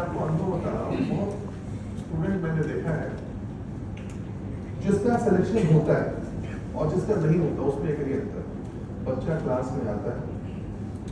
आपको अनुभव बता रहा हूँ, बहुत स्टूडेंट मैंने देखा है जिसका सिलेक्शन होता है और जिसका नहीं होता, उसमें एक ही अंतर। बच्चा क्लास में आता है,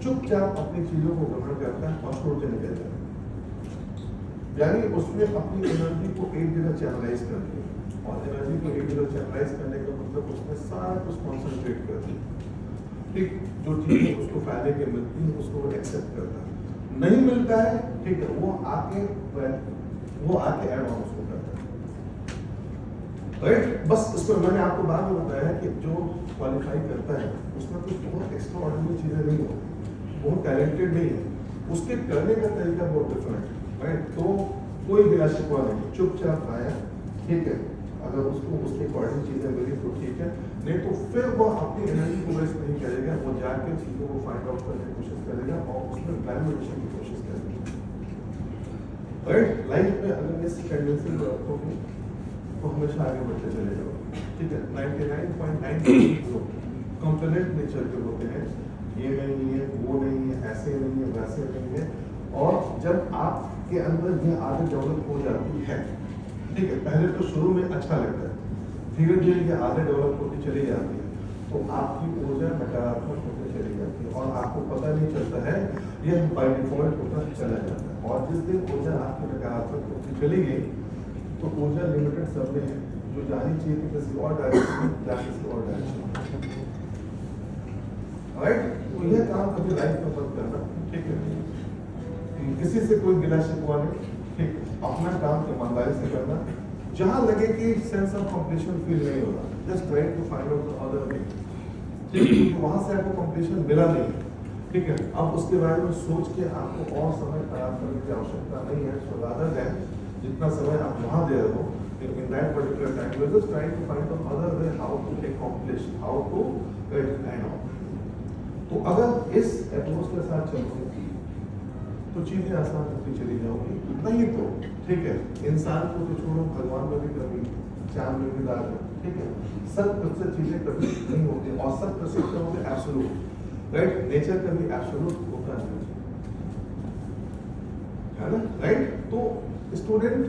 चुपचाप अपनी चीजों को ग्रहण करता है और छोड़ के निकल जाता है, यानी उसमें अपनी एनर्जी को एक जगह चैनलाइज कर दिया, और एनर्जी को एक जगह चैनलाइज करने का मतलब उसमें सारा कुछ कॉन्सेंट्रेट कर दिया। ठीक, जो चीजें उसको फायदे के मिलती हैं उसको वो एक्सेप्ट करता है, नहीं मिलता है ठीक है वो आके ऐड ऑन उसको करता है, राइट। बस इसमें मैंने आपको बाद में बताया कि जो क्वालिफाई करता है उसमें कुछ बहुत एक्स्ट्रा ऑर्डिनरी चीजें नहीं होती, बहुत टैलेंटेड नहीं है, उसके करने का तरीका बहुत डिफरेंट है, राइट। तो कोई गिला शिकवा नहीं, चुपचाप आया, ठीक है, अगर उसको उसके अकॉर्डिंग चीजें मिली तो ठीक है, नहीं तो फिर वो अपनी एनर्जी को वेस्ट नहीं करेगा, वो जाकर चीजों को फाइंड आउट करने की कोशिश करेगा और उसमें वैल्यूएशन की कोशिश करेगा, राइट। लाइफ में अगर ये टेंडेंसी रखोगे तो हमेशा आगे बढ़ते चले जाओगे, ठीक है। 99.9% लोग कंप्लेंट नेचर के होते हैं, ये नहीं है, वो नहीं है, ऐसे नहीं है, वैसे नहीं है, और जब आपके अंदर ये आदत डेवलप हो जाती है, ठीक है, पहले तो शुरू में अच्छा लगता है, धीरे धीरे ये आदत डेवलप होती चली जाती है, तो आपकी ऊर्जा नकारात्मक होती चली जाती है और आपको पता नहीं चलता है, यह बाय डिफॉल्ट होता चला जाता है। और जिस दिन ऊर्जा आपकी नकारात्मक होती चली गई तो ऊर्जा लिमिटेड सब में है, जो जानी चाहिए थी किसी और डायरेक्शन में, जा किसी और डायरेक्शन, राइट। तो यह काम कभी लाइफ में मत करना, ठीक है, किसी से कोई गिला शिकवा नहीं, ठीक, अपना काम ईमानदारी से करना, जहां लगे कि सेंस ऑफ कंप्लीशन फील नहीं हो रहा, just try to find out the other way, ठीक है, तो वहां से आपको कंप्लीशन मिला नहीं, ठीक है, अब उसके बारे में सोच के आपको और समय खराब करने की आवश्यकता नहीं है, सो रादर देन जितना समय आप वहां दे रहे हो in that particular time you are just trying to find the other way how to accomplish, how to get kind of, तो अगर इस अप्रोच के साथ चलोगे तो चीजें आसान होती चली जाओगी, नहीं तो ठीक है, इंसान को तो छोड़ो, भगवान में भी कभी, चांद में भी दाग है, ठीक है, 100% चीजें कभी नहीं होती, और 100% क्या होते एब्सोल्यूट, राइट। नेचर कभी एब्सोल्यूट होता नहीं है ना, राइट। तो स्टूडेंट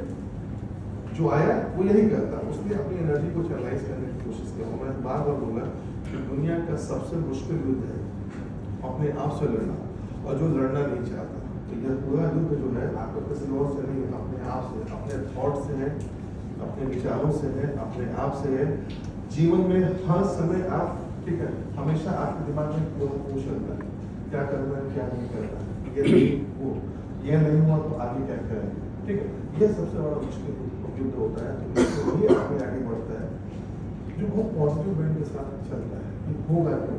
जो आया वो यही करता, उसने अपनी एनर्जी को चैनलाइज करने की कोशिश की, और मैं बार बार बोला कि दुनिया का सबसे मुश्किल युद्ध है अपने आप से लड़ना, और जो लड़ना नहीं चाहता, तो यह पूरा युद्ध जो है आपको किसी और से नहीं, अपने आप से, अपने थॉट से है, अपने विचारों से है, अपने आप से है। जीवन में हर समय आप, ठीक है, हमेशा आपके दिमाग में वो चलता है, क्या करना है, क्या नहीं करना, ये नहीं वो, ये नहीं हुआ तो आगे क्या करें, ठीक है, यह सबसे बड़ा मुश्किल युद्ध होता है। तो वही आगे बढ़ता है जो बहुत पॉजिटिव माइंड के साथ चलता है कि होगा क्यों,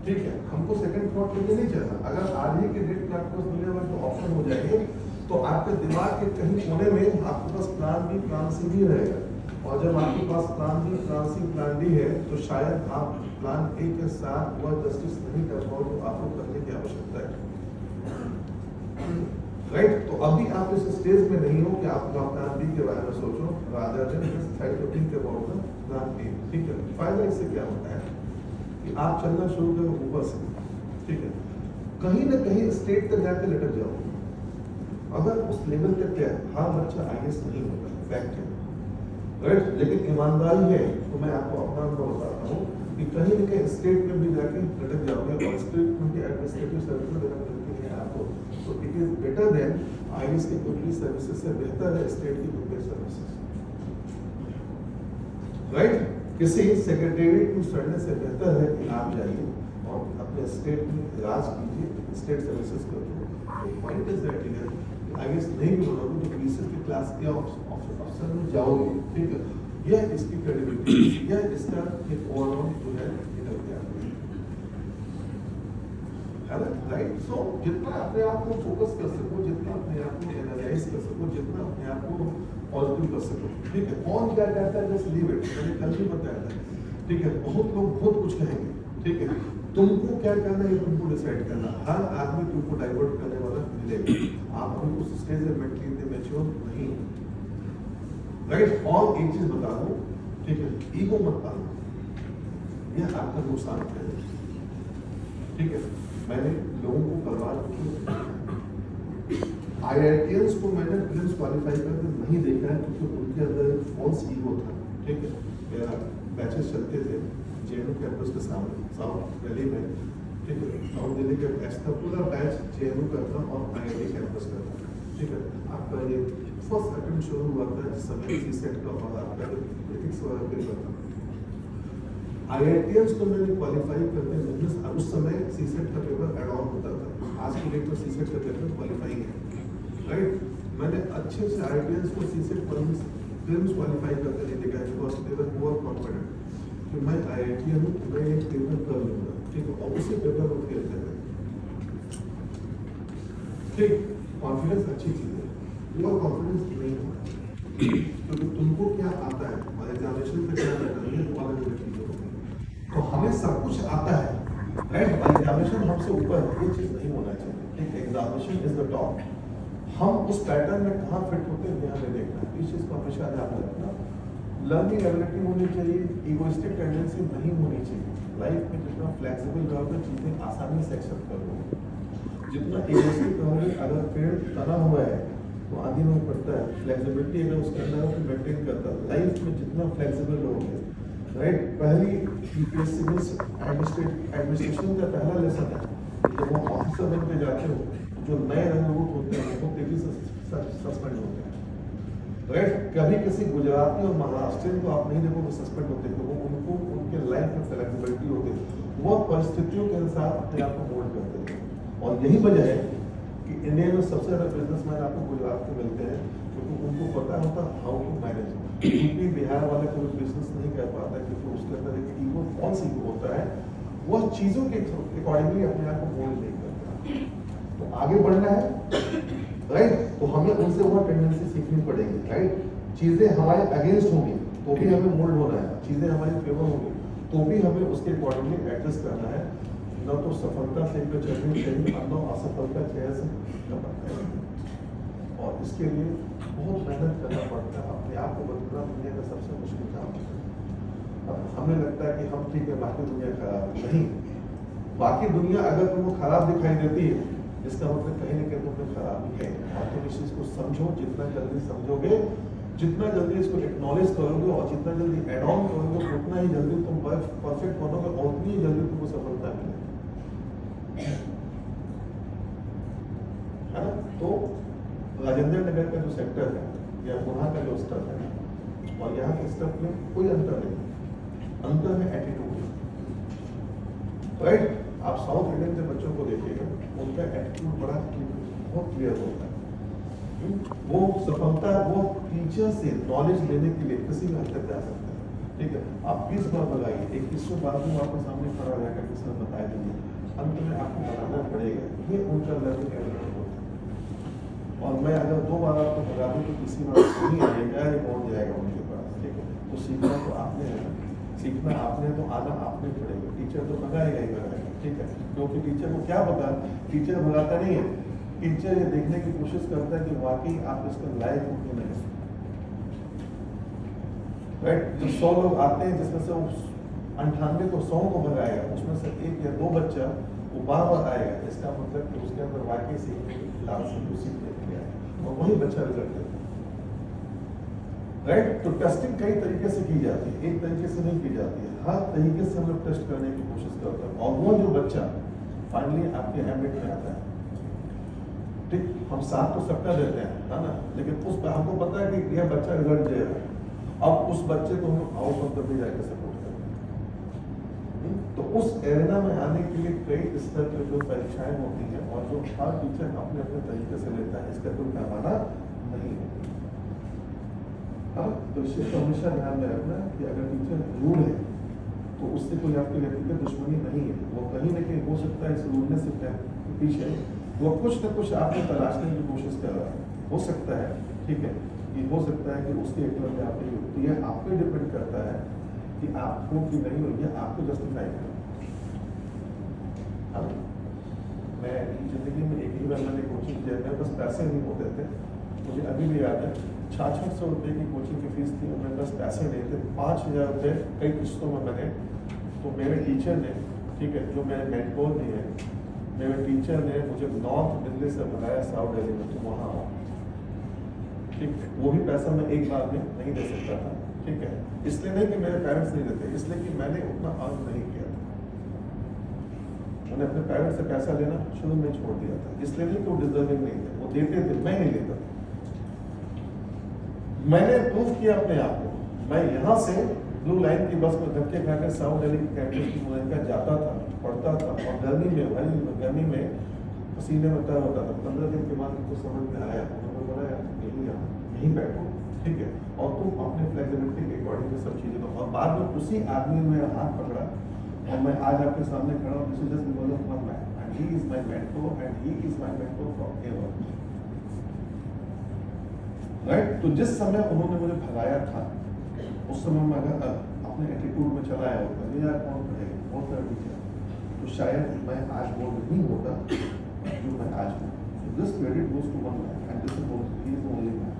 ठीक है, हमको सेकंड थॉट लेके नहीं चलना। अगर आज ही के डेट में आपको दुनिया में जो ऑप्शन हो जाएंगे तो आपके दिमाग के कहीं कोने में आपके पास प्लान बी प्लान सी भी रहेगा, और जब आपके पास plan B plan C plan D है तो शायद आप प्लान ए के साथ वह जस्टिस नहीं कर पाओ जो आपको करने की आवश्यकता है, राइट। तो अभी आप इस स्टेज में नहीं हो कि आप प्लान बी के बारे में सोचो, rather than just try to think about the plan A, ठीक है। फायदा इससे क्या होता है कि आप चलना शुरू करो ऊपर से, ठीक है, कहीं ना कहीं स्टेट तक जाकर लटक जाओ, अगर उस लेवल तक क्या हर बच्चा आईएएस नहीं होता, फैक्ट है, राइट। लेकिन ईमानदारी है तो मैं आपको अपना अनुभव बताता हूँ कि कहीं ना कहीं स्टेट में भी जाके लटक जाओगे, और स्टेट में भी एडमिनिस्ट्रेटिव सर्विस देना मिलती है आपको, तो it is better than IAS की कोई सर्विसेज से बेहतर है स्टेट की कोई सर्विसेज, राइट। किसी सेक्रेटरी में सड़ने से बेहतर है कि आप जाइए और अपने स्टेट में राज कीजिए, स्टेट सर्विसेज कर दो। पॉइंट इज दैट आईएएस नहीं भी होगा तो पीसीएस की क्लास के ऑफिसर में जाओगे, ठीक है, यह इसकी क्रेडिबिलिटी, यह इसका एक ओवरऑल जो है निकल गया है ना, राइट। सो जितना अपने आप को फोकस कर सको, जितना अपने आप को एनालाइज कर सको, जितना अपने आप को पॉजिटिव कर सको, ठीक है। कौन क्या कहता है जस्ट लीव इट, मैंने कल भी बताया था, ठीक है। बहुत लोग बहुत कुछ कहेंगे, ठीक है, तुमको क्या करना है तुमको डिसाइड करना, हर आदमी तुमको डाइवर्ट करने वाला मिलेगा, आप अभी उस स्टेज में मेंटली मैच्योर नहीं, राइट। और एक चीज बता दो, ठीक है, ईगो मत पालना, यह आपका नुकसान करेगा, ठीक है। मैंने लोगों को करवा IITians को मैंने क्वालिफाई करते नहीं देखा है, क्योंकि उनके अंदर एक फॉल्स ईगो था। ठीक है, मेरा बैचेस चलते थे जेएनयू कैंपस के सामने साउथ दिल्ली में। ठीक है, साउथ दिल्ली के बैच था, पूरा बैच जेएनयू का था और आईआईटी कैंपस का था। ठीक है, आपका ये फर्स्ट अटेम्प्ट शुरू हुआ था जिस समय सीसेट का और आपका एथिक्स वाला पेपर था। आईआईटीएंस को मैंने क्वालिफाई करते हैं, उस समय सीसेट का पेपर एड ऑन होता था, आज की डेट में सीसेट का पेपर क्वालिफाइंग है, राइट। मैंने अच्छे से आईआईटीएंस को सीसेट प्रीलिम्स क्वालिफाई करते नहीं देखा है, because they were more confident कि मैं आईआईटीएन हूँ, मैं एक पेपर कर लूँगा। ठीक है, और उसी पेपर को क्लियर कर रहे। ठीक, कॉन्फिडेंस अच्छी चीज़ है, ओवर कॉन्फिडेंस नहीं होना, क्योंकि तुमको क्या आता है और एग्जामिनेशन पे क्या करना है वो अलग अलग चीज़ें होती हैं। तो हमें सब कुछ आता है, राइट, और एग्जामिनेशन हमसे ऊपर है, ये चीज़ नहीं होना चाहिए। ठीक, एग्जामिनेशन इज द टॉप, हम उस पैटर्न में कहाँ फिट होते हैं हमें देखना है, इस चीज़ को हमेशा ध्यान रखना। लर्निंग एबिलिटी होनी चाहिए, इगोइस्टिक टेंडेंसी नहीं होनी चाहिए। लाइफ में जितना फ्लेक्सिबल रहोगे चीज़ें आसानी से एक्सेप्ट करोगे, जितना इगोइस्टिक रहोगे, अगर पेड़ तना हुआ है तो आधी में पड़ता है, फ्लेक्सिबिलिटी अगर उसके अंदर तो मेंटेन करता है। लाइफ में जितना फ्लेक्सिबल रहोगे, राइट। पहली यूपीएससी में एडमिनिस्ट्रेशन का पहला लेसन है, जब वो ऑफिसर बन के जाते हो, जो नए रंगरूप होते हैं वो तेजी से सस्पेंड होते हैं, राइट। कभी किसी गुजराती और महाराष्ट्रियन को आप नहीं देखोगे सस्पेंड होते, क्योंकि उनको उनके लाइफ में फ्लेक्सिबिलिटी होती है, वो परिस्थितियों के अनुसार अपने आप को मोल्ड करते हैं। और यही वजह है कि इंडिया में सबसे ज़्यादा बिजनेसमैन आपको गुजरात के मिलते हैं, क्योंकि उनको पता होता how to manage. UP Bihar वाले कोई बिजनेस नहीं कर पाता, क्योंकि उसके अंदर एक ईगो, फॉल्स ईगो होता है, वह चीज़ों के अकॉर्डिंगली अपने आप को मोल्ड नहीं करता। तो आगे बढ़ना है, राइट, तो हमें उनसे वह टेंडेंसी सीखनी पड़ेगी, राइट। चीज़ें हमारे अगेंस्ट होंगी तो भी हमें मोल्ड होना है, चीज़ें हमारे फेवर होंगी तो भी हमें उसके अकॉर्डिंगली एडजस्ट करना है। न तो सफलता से पे चढ़नी चाहिए, न असफलता चेहरे से करना है, और इसके लिए बहुत मेहनत करना पड़ता है। अपने आप को बदलना दुनिया का सबसे मुश्किल काम है। अब हमें लगता है कि हम ठीक है, बाकी दुनिया खराब नहीं। बाकी दुनिया अगर तुमको खराब दिखाई देती है, इसका मतलब कहीं ना कहीं तुमने खराब है, और तुम इस चीज़ को समझो। जितना जल्दी समझोगे, जितना जल्दी इसको एक्नॉलेज करोगे और जितना जल्दी एड ऑन करोगे, उतना ही जल्दी तुम परफेक्ट बनोगे और उतनी ही जल्दी तुमको सफलता मिलेगी, है ना। तो राजेंद्र नगर का जो सेक्टर है या वहाँ का जो स्टफ है और यहाँ के स्टफ में कोई अंतर नहीं, अंतर है एटीट्यूड, राइट। आप साउथ इंडियन के बच्चों को देखिएगा, उनका एटीट्यूड बड़ा बहुत क्लियर होता है। वो सफलता वो टीचर से नॉलेज लेने के लिए किसी भी हद तक जा सकता है। ठीक है, आप 20 बार बताइए, 21 बार में आपके सामने खड़ा रहेगा, किसी ने बताया दीजिए, अंत में आपको बताना पड़ेगा। ये उनका लर्निंग एबिलिटी होता है। और मैं अगर 2 बार आपको बता दूँ तो किसी बार नहीं आएगा, ये पहुँच जाएगा उनके पास। ठीक है, तो सीखना तो आपने है, सीखना आपने तो आना आपने पड़ेगा। टीचर तो भगाएगा ही भगाएगा, ठीक है, क्योंकि टीचर को क्या पता, टीचर भगाता नहीं है, टीचर ये देखने की कोशिश करता है कि वाकई आप इसके लायक हो कि नहीं, राइट। जो 100 लोग आते हैं जिसमें से 98 को 100 को भगाएगा, उसमें से 1 या 2 बच्चा वो बार बार आएगा, इसका मतलब कि उसके अंदर वाकई सीखने की लालसा है, सीखने के लिए आएगा और वही बच्चा रिजल्ट देता है, राइट। तो टेस्टिंग कई तरीके से की जाती है, एक तरीके से नहीं की जाती है, हर तरीके से हम लोग टेस्ट करने की कोशिश करते हैं और वो जो बच्चा फाइनली आपके एम्बिट में आता है, ठीक, हम साथ तो सबका देते हैं, है ना, लेकिन उस पर हमको पता है कि यह बच्चा रिजल्ट देगा, अब उस बच्चे को हम आउट ऑफ द वे जाकर सपोर्ट करते हैं। तो उस एरिना में आने के लिए कई स्तर की जो परीक्षाएं होती हैं और जो हर टीचर अपने अपने तरीके से लेता है, इसका कोई पैमाना नहीं है। अब तो इस चीज को हमेशा ध्यान में रखना कि अगर टीचर रूल है तो उससे कोई आपकी व्यक्तिगत दुश्मनी नहीं है, वो कहीं ना कहीं हो सकता है इस रूलने से पीछे वो कुछ न कुछ आपको तलाशने की कोशिश कर रहा है, हो सकता है, ठीक है, ये हो सकता है कि उसके एक में आपकी युक्ति है, आप पे डिपेंड करता है कि आपको कि नहीं हो, ये आपको जस्टिफाई करना। मैं जिंदगी में एक ही बार मैंने कोचिंग किया, मेरे पास पैसे नहीं होते थे, मुझे अभी भी याद है 600 रुपये की कोचिंग की फीस थी और मेरे पास पैसे नहीं थे, 5000 रुपये कई किस्तों में मैंने, तो मेरे टीचर ने, ठीक है, जो मेरे मेंटोर भी है, मेरे टीचर ने मुझे नॉर्थ दिल्ली से बुलाया साउथ दिल्ली में, तो वहाँ आओ, ठीक है, वो भी पैसा मैं एक बार में नहीं दे सकता था, ठीक है, इसलिए नहीं कि मेरे पेरेंट्स नहीं देते, इसलिए कि मैंने उतना अर्न नहीं किया था। मैंने अपने पेरेंट्स से पैसा लेना शुरू में छोड़ दिया था, इसलिए नहीं कि वो डिजर्विंग नहीं थे, वो देते थे, मैं नहीं लेता था। मैंने प्रूव किया अपने आप को, मैं यहाँ से ब्लू लाइन की बस में धक्के खाकर साउथ दिल्ली की कैंपस की मुलायका जाता था, पढ़ता था, और गर्मी में भाई गर्मी में पसीने में तर होता था। 15 दिन के बाद मुझको समझ में आया, उन्होंने बोला यार यहीं बैठो, ठीक है, और तुम अपने फ्लेक्सिबिलिटी के अकॉर्डिंग सब चीजें दो। और बाद में उसी आदमी ने मेरा हाथ पकड़ा और मैं आज आपके सामने खड़ा हूँ, this is just because of my man and he is my mentor and he is my mentor forever, right. तो जिस समय उन्होंने मुझे भगाया था, उस समय मैं अगर अपने एटीट्यूड में चला आया होता, नहीं यार कौन करेगा, कौन सा टीचर, तो शायद मैं आज वो नहीं होता जो मैं आज हूँ। This credit goes to one man and this is only man.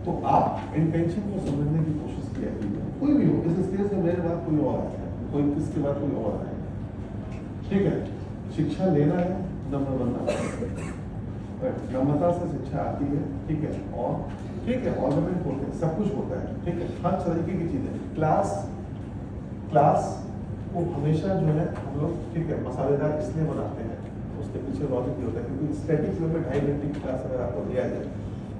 तो आप इंटेंशन को समझने की कोशिश किया कीजिए, कोई भी हो, इस स्टेज में मेरे बाद कोई और आया है, कोई किसके बाद कोई और आया है, ठीक है। शिक्षा लेना है, नम्र बनना है, नम्रता से शिक्षा आती है, ठीक है, और ठीक है ऑर्नामेंट होते हैं, सब कुछ होता है, ठीक है, हर तरीके की चीजें। क्लास को हमेशा जो है हम लोग, ठीक है, मसालेदार इसलिए बनाते हैं, उसके पीछे लॉजिक ये होता है क्योंकि स्टैटिक वे में 2.5 घंटे की क्लास अगर आपको दिया जाए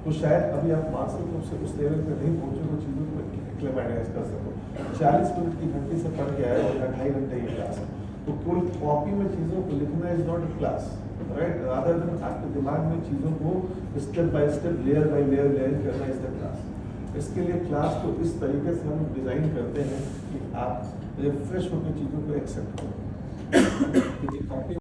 तो शायद अभी आप मानसिक रूप से उस लेवल पे नहीं पहुंचे तो चीज़ों को एक्लेमेटाइज कर सको। 40 मिनट की घंटे से पढ़ के आए और 2.5 घंटे की क्लास है, तो कोई कॉपी में चीज़ों को लिखना is not a class, right, rather than आपके दिमाग में चीज़ों को step by step, layer by layer करना इज द क्लास। इसके लिए क्लास को इस तरीके से हम डिज़ाइन करते हैं कि आप रिफ्रेश होकर चीज़ों को एक्सेप्ट करो।